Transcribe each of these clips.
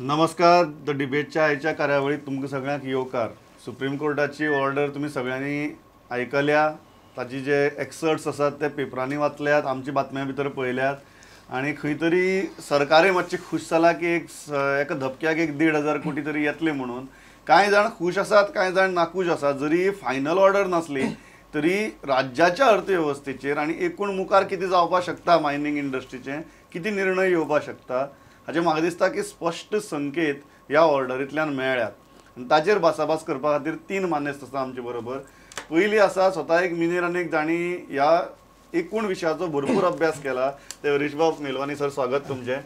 नमस्कार. द डिबेटच्या आयच्या कार्यावळीत तुमकां सगळ्यांक येवकार. सुप्रीम कोर्टाची ऑर्डर तुम्ही सगळ्यांनी आयकल्या. ताची जे एक्सर्ट्स आसात ते पेपरांनी वाचल्यात, आमची बातम्या भितर पळयल्यात आणि खंय तरी सरकारूय मातशी खुश जाला की एका धपक्याक 1,500 कोटी तरी येतले म्हणून. कांय जाण खुश आसात, कांय जाण नाखुश आसात. जरी फायनल ऑर्डर नसली तरी राज्याच्या अर्थवेवस्थेचेर आनी एकूण मुखार कितें जावपाक शकता मायनिंग इंडस्ट्रीचें, कितें निर्णय येवपाक शकता हाचे म्हाका दिसता की स्पश्ट संकेत ह्या ऑर्डरींतल्यान मेळ्ळ्यात. आनी ताचेर भासाभास करपा खातीर 3 मानेस्त आसा आमचे बरोबर. पयली आसा स्वता एक मिनेर आनी जाणी ह्या एकूण विशयाचो भरपूर अभ्यास केला ते हरीशबाब मेलवानी सर, स्वागत तुमचें.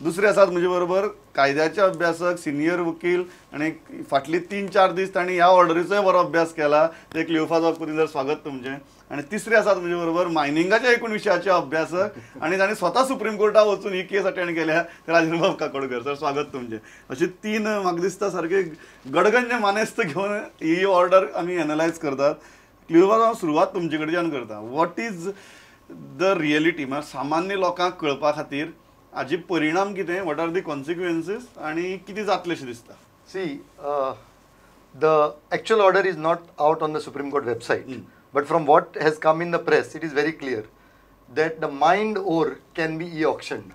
दुसरे आसात म्हजे बरोबर कायद्याचे अभ्यासक, सिनियर वकील आनी फाटली 3-4 दीस तांणी ह्या ऑर्डरीचोय बरो अभ्यास केला ते क्लिओफा सर, स्वागत तुमचें. आनी तिसरे आसात म्हजे बरोबर मायनिंगाच्या एकूण विशयाचे अभ्यासक आनी तांणी स्वता सुप्रीम कोर्टात वचून ही केस अटेंड केल्या राजेंद्रबाब काकोडकर सर, स्वागत तुमचें. अशे 3 म्हाका दिसता सारके गडगंज मानेस्त घेवन ही ऑर्डर आमी एनालायज करतात. क्लिओफा, हांव सुरवात तुमचे कडच्यान करता. वॉट इज द रियलिटी, म्हळ्यार सामान्य लोकांक कळपा खातीर हाचे परिणाम कितें, वॉट आर द कॉन्सिक्वेन्सीस आनी कितें जातलें अशें दिसता? See, the actual order is not out on the Supreme Court website, but from what has come in the press, it is very clear that the mined ore can be e-auctioned.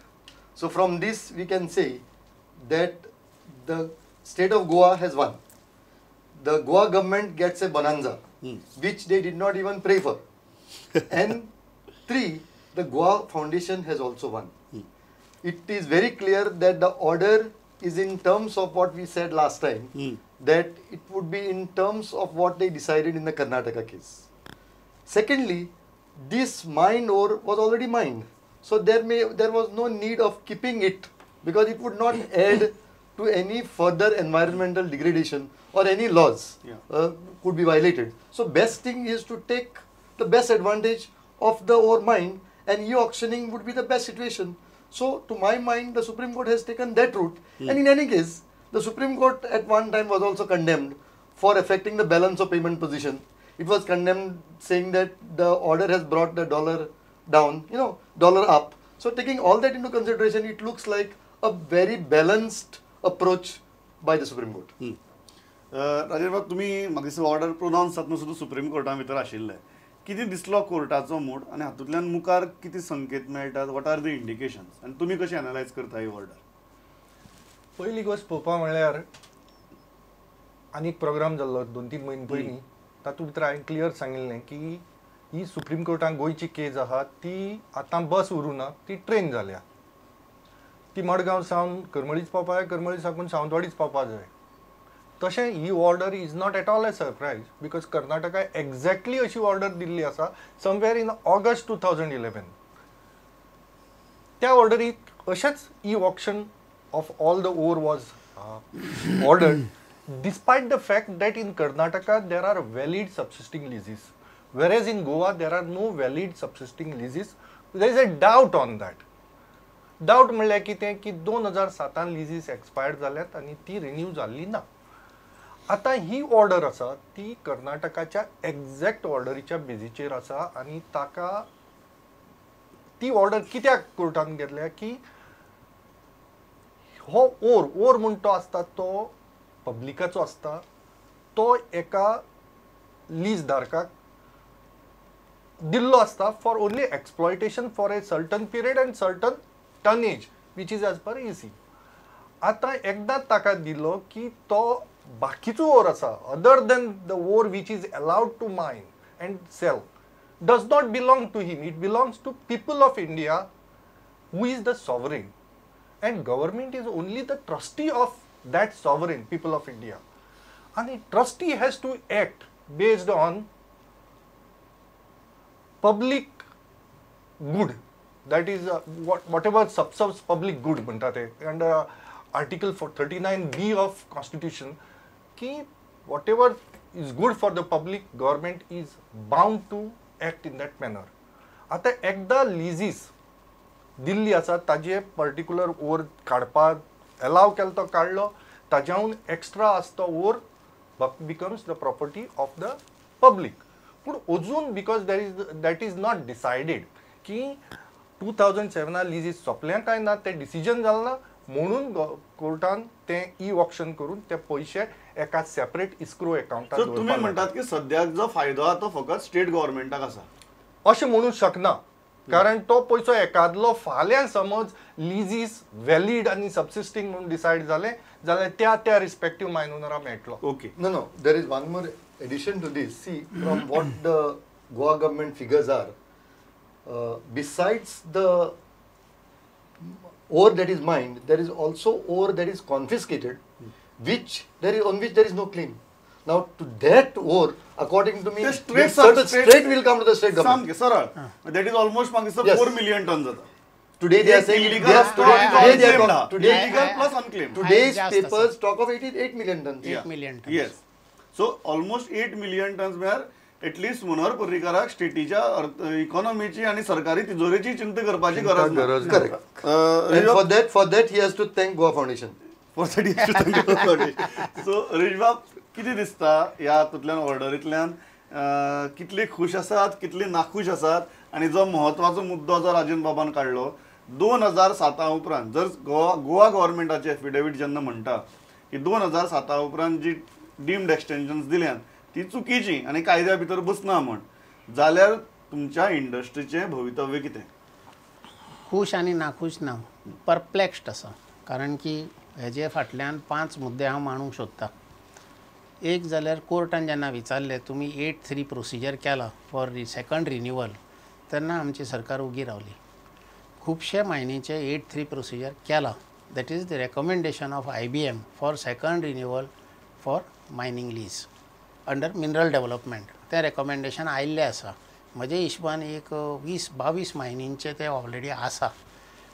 So from this we can say that the state of Goa has won. The Goa government gets a bonanza, which they did not even pray for. And 3, the Goa Foundation has also won. It is very clear that the order is in terms of what we said last time, that it would be in terms of what they decided in the Karnataka case. Secondly, this mined ore was already mined, so there was no need of keeping it because it would not add to any further environmental degradation or any laws could be violated. So best thing is to take the best advantage of the ore mined, and e-auctioning would be the best situation. So, to my mind, the Supreme Court has taken that route. And in any case, the Supreme Court at one time was also condemned for affecting the balance of payment position. It was condemned saying that the order has brought the dollar down, dollar up. So, taking all that into consideration, it looks like a very balanced approach by the Supreme Court. Rajesh, तुम्ही म्हाका दिसता order प्रोनावन्स जातना सुद्दां supreme Carta भितर आशिल्ले. कितें दिसलो कोर्टाचो mood आनी हातूंतल्यान मुखार कितें संकेत मेळटात, वॉट आर द इंडिकेशन्स, आनी तुमी कशी एनालायज करता ही ऑर्डर? पयली गोश्ट पळोवपा म्हणल्यार आनी एक प्रोग्राम जाल्लो 2-3 म्हयने पयलीं, तातूंत भितर हांवें क्लियर सांगिल्लें की ही सुप्रीम कोर्टान गोंयची केस आहा ती आतां बस उरूना, ती ट्रेन जाल्या. ती मडगांव सावन करमळीच पावपा जाय, करमळी साकून सावंतवाडीच पावपा जाय. तशें ही order is not at all a surprise, because Karnataka exactly अशी ऑर्डर दिल्ली आसा समवेअर इन ऑगस्ट 2011. त्या ऑर्डरीत अशेंच e auction of all the ore was ordered, despite the fact that in Karnataka there are valid subsisting leases, whereas in Goa there are no valid subsisting leases. There is a doubt on that. Doubt म्हणल्यार कितें की 2007 लिजीस expired जाल्यात आनी ती renew जाल्ली ना. आतां ही order आसा ती कर्नाटकाच्या एक्झॅक्ट ऑर्डरीच्या बेजीचेर आसा आनी ताका ती ऑर्डर कित्याक कोर्टान घेतल्या की हो ओर म्हूण तो आसता तो पब्लिकाचो आसता, तो एका लीज धारकाक दिल्लो आसता for only exploitation for a certain period and certain tonnage which is as per EC. आतां एकदां ताका दिलो की तो बाकीचो ओर आसा other than the ore which is allowed to mine and sell does not belong to him, it belongs to people of India who is the sovereign and government is only the trustee of that sovereign people of India, and a trustee has to act based on public good, that is whatever subserves public good म्हणतात ते, and article 39B of constitution ki whatever is good for the public, government is bound to act in that manner. आता एकदा लिजीस दिल्ली आसा ताजे particular or काडपाक allow केलो तो काडलो, ताज्याहून एक्स्ट्रा आसता ore becomes the property of the public. पूण अजून because that is not decided की 2007 लिजीस सोंपल्या काय ना ते डिसिजन जालें ना, म्हणून कोर्टान ते ई ऑक्शन करून ते पैसे एका सेपरेट इस्क्रो अकाउंटात सो तुम्ही म्हणतात की सद्याक जो फायदो आहा तो फकत स्टेट गव्हर्नमेंटाक आसा अशें म्हणूंक शकना कारण तो पयसो एकादलो फाल्यां समज लिजीस व्हॅलीड आनी सबसिस्टिंग म्हणून डिसायड जालें जाल्यार त्या रिस्पेक्टीव मायनोनरा मेळटलो. Okay. No, there is one more addition to this. See, from what the Goa government figures are, besides the ore that is mined, there is also ore that is confiscated, on which there is no claim. Now, to that ore, according to me, the state will come to the state government. सामकें सरळ. That is almost म्हाका दिसता Yes. 4 million tons जाता. Today they are saying illegal today plus unclaimed. today's जास्त papers talk of 8 million tons. 8 million tons. Yes. So almost 8 million tons म्हळ्यार at least Manohar पर्रीकाराक स्टेटीच्या इकॉनॉमीची आणि सरकारी तिजोरीची चिंता करपाची गरज ना. Correct. And for that he has to thank Goa Foundation. So रिजबाब कितें दिसता ह्या हातूंतल्यान ऑर्डरींतल्यान कितली खुश आसात कितली नाखुश आसात आणि जो महत्वाचो मुद्दो जो राजन बाबान काडलो 2007 उपरांत जर गोवा गव्हर्नमेंटाचे एफिडेवीट जेन्ना म्हणटा की 2007 उपरांत जी डीम्ड एक्सटेन्शन्स दिल्यान ती चुकीची आणि कायद्या भितर बसना म्हण जाल्यार तुमच्या इंडस्ट्रीचें भवितव्य कितें? खुश आणि नाखुश ना परप्लेक्स्ड आसा कारण की हेजे फाटल्यान 5 मुद्दे हांव मांडूंक सोदतां. एक जाल्यार कोर्टान जेन्ना विचारले तुमी 8-3 प्रोसिजर केला फॉर सेकंड रिन्युअल तेन्ना आमची सरकार उगी रावली. खुबशे मायनीचे 8-3 प्रोसिजर केला that is the recommendation of IBM for second renewal for mining lease under mineral development तें रेकमेंडेशन आयिल्लें आसा. म्हजे हिशोबान एक 20-22 मायनींचे ते ऑलरेडी आसा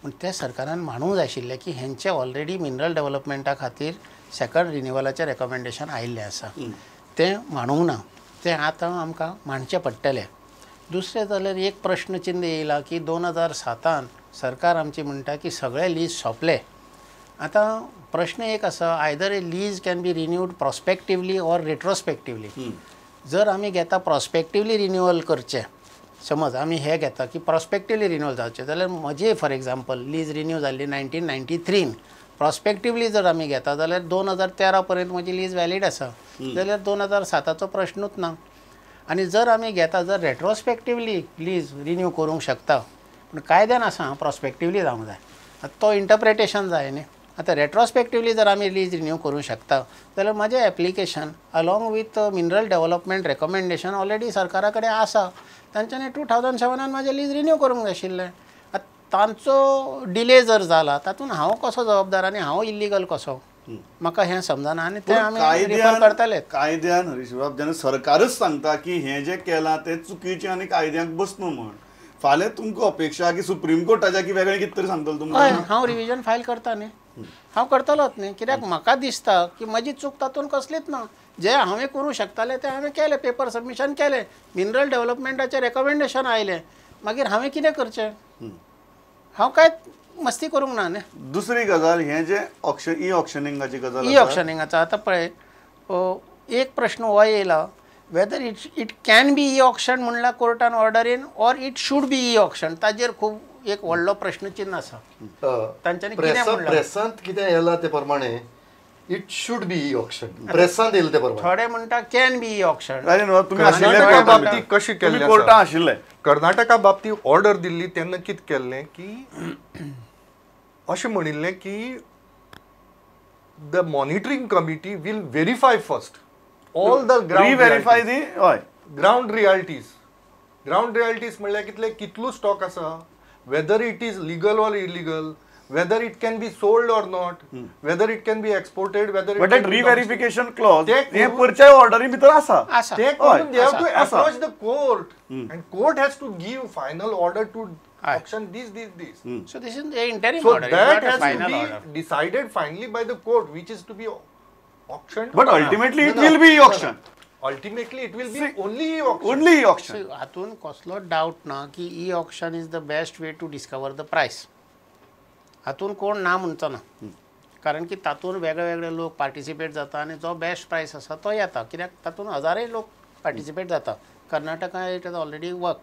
पूण ते सरकारान मानूंक जाय आशिल्लें की हेंचे ऑलरेडी मिनरल डेव्हलपमेंटा खातीर सेकंड रिन्युअलाचें रेकमेंडेशन आयिल्लें आसा तें मानूंक ना. तें आतां आमकां मांडचें पडटलें. दुसरें जाल्यार एक प्रश्न चिन्ह येयला की 2007 सरकार आमची म्हणटा की सगळे लीज सोंपले. आतां प्रश्न एक आसा either a lease can be renewed prospectively or retrospectively. जर आमी घेता प्रॉस्पेक्टिवली रिन्युअल करचें समज आमी हे घेता की प्रॉस्पेक्टिवली रिन्युअल जावचें जाल्यार म्हजी फॉर एग्जाम्पल लीज रिन्यू जाल्ली 1993 प्रॉस्पेक्टिवली जर आमी घेता जाल्यार 2013 पर्यंत म्हजी लीज वॅलीड आसा जाल्यार 2007चो प्रश्नूच ना. आनी जर आमी घेता जर रेट्रोस्पेक्टिवली लीज रिन्यू करूंक शकता पूण कायद्यान आसा प्रॉस्पेक्टिवली जावंक जाय. आतां तो इंटरप्रिटेशन जाय न्ही. आतां रेट्रोस्पेक्टिवली जर आमी लीज रिन्यू करूंक शकता जाल्यार म्हजें application along with mineral development recommendation already सरकारा कडेन आसा. तांच्यांनी 2007 म्हाजें लीज रिन्यू करूंक जाय आशिल्लें. तांचो डिले जर जाला तातूंत हांव कसो जबाबदार आनी हांव इल्लिगल कसो म्हाका हें समजना आनी तें आमी रिफर करतले. कायद्यान हरीशबाब जेन्ना सरकारच सांगता की हें जें केलां तें चुकीचें आनी कायद्याक बसना म्हण फाल्यां तुमकां अपेक्षा की सुप्रीम कोर्टाच्या की वेगळें कितें तरी सांगतलो हय तुमकां? हांव रिविजन फायल करता न्ही. हांव करतलोच न्ही कित्याक म्हाका दिसता की म्हजी चूक तातूंत कसलीच ना. जे हांवें करूं शकतालें तें हांवें केलें पेपर सबमिशन केलें मिनरल डेव्हलपमेंटाचें रेकमेंडेशन आयलें मागीर हांवें कितें करचें? हांव कांय मस्ती करूंक ना न्ही. दुसरी गजाल हें जें ई ऑक्शनिंगाची गजाल ई ऑक्शनिंगाचो आतां पळय एक प्रश्न हो येयला whether it can be e auction म्हणल्यार कोर्टान ऑर्डरीन or it should be e auction ताजेर खूब एक व्हडलो प्रश्नचिन्ह आसा. तांच्यांनी कितें म्हणलां प्रेसांत कितें येयलां ते प्रमाणे it should be e auction प्रेसांत येयलें ते प्रमाणे थोडे म्हणटा कॅन बी ई ऑक्शन. तुम्ही कर्नाटका बाबतींत कशी तुम्ही केल्लें कोर्टां आसा आशिल्ले कर्नाटका बाबतींत ऑर्डर दिल्ली तेन्ना कितें केल्लें की अशें म्हणिल्लें की the monitoring committee will verify first all the reverify the हय ग्राउंड रियालिटीज म्हणल्यार कितलो स्टॉक आसा whether it is legal or illegal whether it can be sold or not, whether it can be exported, whether it but that re-verification clause हे पुढच्या ऑर्डरी भितर आसा. they have to approach the court and court has to give final order to auction this. So this is the interim So order. that It's not a has to final be order. decided finally by the court, which is to be auctioned. But ultimately it will be auction. Ultimately it will be only auction. Only auction. So हातून कसलो doubt ना की e auction is the best way to discover the price. हातून कोण ना म्हणचो ना कारण की तातूंत वेगळे वेगळे लोक पार्टिसिपेट जाता आनी जो बेस्ट प्रायस आसा तो येता कित्याक तातूंत हजारे लोक पार्टिसिपेट जाता. Karnataka it is already work.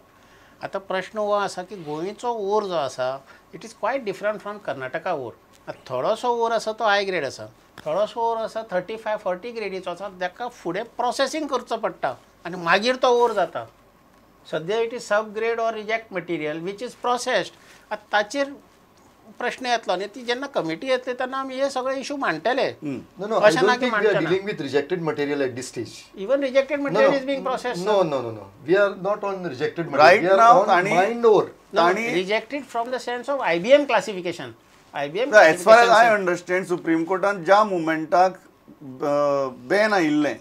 आतां प्रश्न हो आसा की गोंयचो ओर जो आसा it is quite different from Karnataka ore. थोडोसो ओर आसा तो हाय ग्रेड आसा, थोडोसो ओर आसा 35-40 ग्रेडीचो आसा, ताका फुडें प्रोसेसींग करचो पडटा आनी मागीर तो ओर जाता. सद्या it is sub grade or reject material which is processed. ताचेर प्रश्न येतलो आनी ती जेन्ना कमिटी येतली तेन्ना आमी हे सगळे इशू मांडटले. No, no, I अशें ना don't की think we are मांडचना. dealing with rejected material at this stage. Even rejected No, material no. Is being processed. No, no, no, no. We are not on rejected Right material. We now, are on Tani- mind ore. आणि rejected from the sense of IBM classification. IBM as far as I understand supreme कोर्टान ज्या मुमेंटाक ban आयिल्लें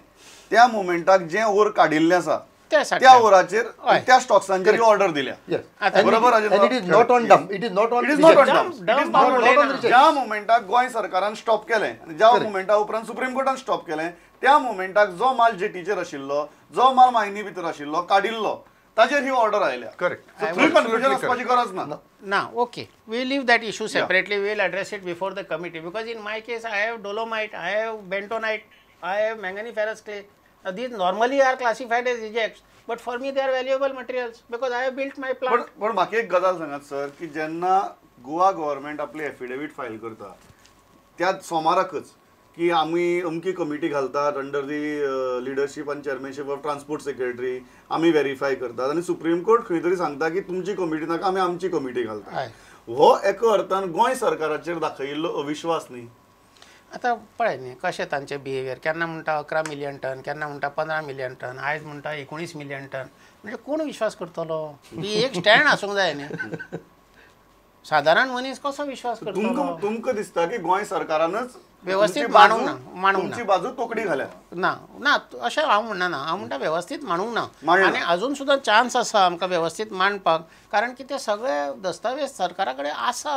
त्या मुमेंटाक जें or काडिल्लें आसा त्या ओराचेर हय. त्या स्टॉक्सांचेर ऑर्डर दिल्या. Yes. आता- बरोबर, And Rajendra? it is not on dump. It is not on it is not on reject. Dump. Dump it is on not उलयना. ऑन ज्या मुमेंटाक गोंय सरकारान स्टॉप केलें आनी ज्या मुमेंटा उपरांत सुप्रीम कोर्टान स्टॉप केलें त्या मुमेंटाक जो माल जेटीचेर आशिल्लो, जो माल मायनी भितर आशिल्लो काडिल्लो ताचेर ही ऑर्डर आयल्या. Correct. So, थंय कन्फ्युजन आसपाची गरज ना. Now, okay, we will leave that issue separately. We will address it before the committee because in my case, I have dolomite, I have bentonite, I have manganiferous clay. Now, these normally are classified as rejects, but for me they are valuable materials because I have built my पण plant. पण म्हाका एक गजाल सांगात sir की जेन्ना Goa government आपली affidavit file करता त्या सोमाराकच की आमी अमकी कमिटी घालतात अंडर दी लिडरशीप आनी चेअरमॅनशीप ऑफ ट्रान्सपोर्ट सेक्रेटरी आमी व्हेरीफाय करतात आनी सुप्रीम कोर्ट खंय तरी सांगता की तुमची कमिटी नाका आमी आमची कमिटी घालता. हय. हो एका अर्थान गोंय सरकाराचेर दाखयिल्लो अविश्वास न्ही. आता पळय न्ही कशें तांचें बिहेवियर. केन्ना म्हणटा 11 मिलियन टन, केन्ना म्हणटा 15 मिलियन टन, आयज म्हणटा 19 मिलियन टन. म्हणजे कोण विश्वास करतलो? ही एक स्टँड आसूंक जाय न्ही. साधारण मनीस कसो विश्वास करतलो? तुमकां दिसता की गोंय सरकारानच व्यवस्थित तुमची मांडूंक बाजू- ना, मांडूंक ना. तुमची बाजू तोकडी घाल्या. ना ना अशें हांव म्हणना ना. हांव म्हणटा वेवस्थीत मांडूंक ना मांडना. आनी अजून सुद्दां चान्स आसा आमकां वेवस्थीत मांडपाक कारण की ते सगळे दस्तावेज सरकारा कडेन आसा.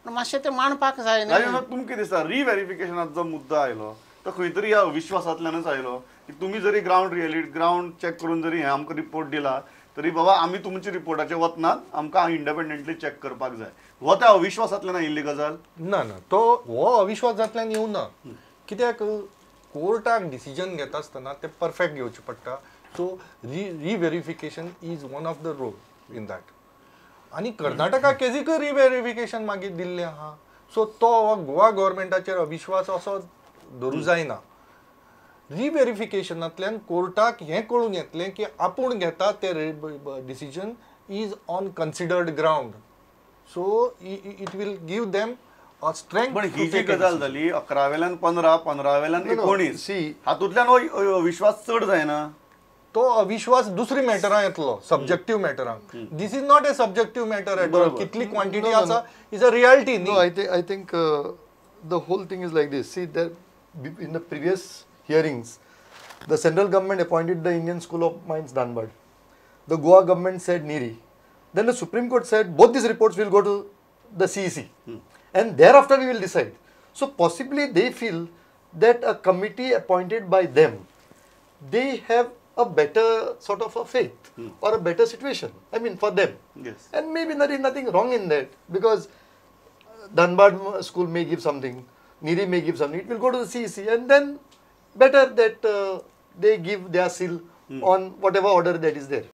पूण मातशें ते मांडपाक जाय न्ही. राजेंद्र, तुमकां कितें दिसता रिव्हेरिफिकेशनाचो जो मुद्दा आयलो तो खंय तरी ह्या विश्वासांतल्यानच आयलो की तुमी जरी ग्राउंड चॅक करून जरी हे आमकां रिपोर्ट दिला तरी बाबा आमी तुमच्या रिपोर्टाचे वतनात आमकां इंडिपेंडंटली चॅक करपाक जाय. हो त्या अविश्वासांतल्यान आयिल्ली गजाल. ना ना तो हो अविश्वास जातल्यान येवं ना. कित्याक कोर्टाक डिसिजन घेता आसतना ते परफेक्ट घेवचें पडटा. So reverification is one of the role in that. आनी कर्नाटका केसीकय रिव्हेरिफिकेशन मागीर दिल्लें आहा. सो तो गोवा गव्हर्मेंटाचेर अविश्वास असो धरूं जायना. रिव्हेरिफिकेशनांतल्यान कोर्टाक हें कळून येतलें की आपूण घेता ते decision is on considered ground. So it will give them a strength. पण ही जी गजाल जाली 11वेल्यान 15, 15वेल्यान No, no. 19 See, हातूंतल्यान हो अविश्वास चड जायना. तो अविश्वास दुसरी मॅटरां येतलो सब्जेक्टिव्ह मॅटरांक. This is not a subjective matter at all. कितली क्वांटिटी आसा इज अ रियालिटी No, न्ही. I think the whole thing is like this. See, in the previous hearings, the central government appointed the Indian School of Mines, Dhanbad. The Goa government said Niri. Then the Supreme Court said both these reports will go to the CEC, and thereafter we will decide. So possibly they feel that a committee appointed by them, they have a better sort of a faith or a better situation. I mean, for them. Yes. And maybe there is nothing wrong in that because Dhanbad school may give something, Niri may give something. It will go to the CEC, and then better that they give their seal on whatever order that is there.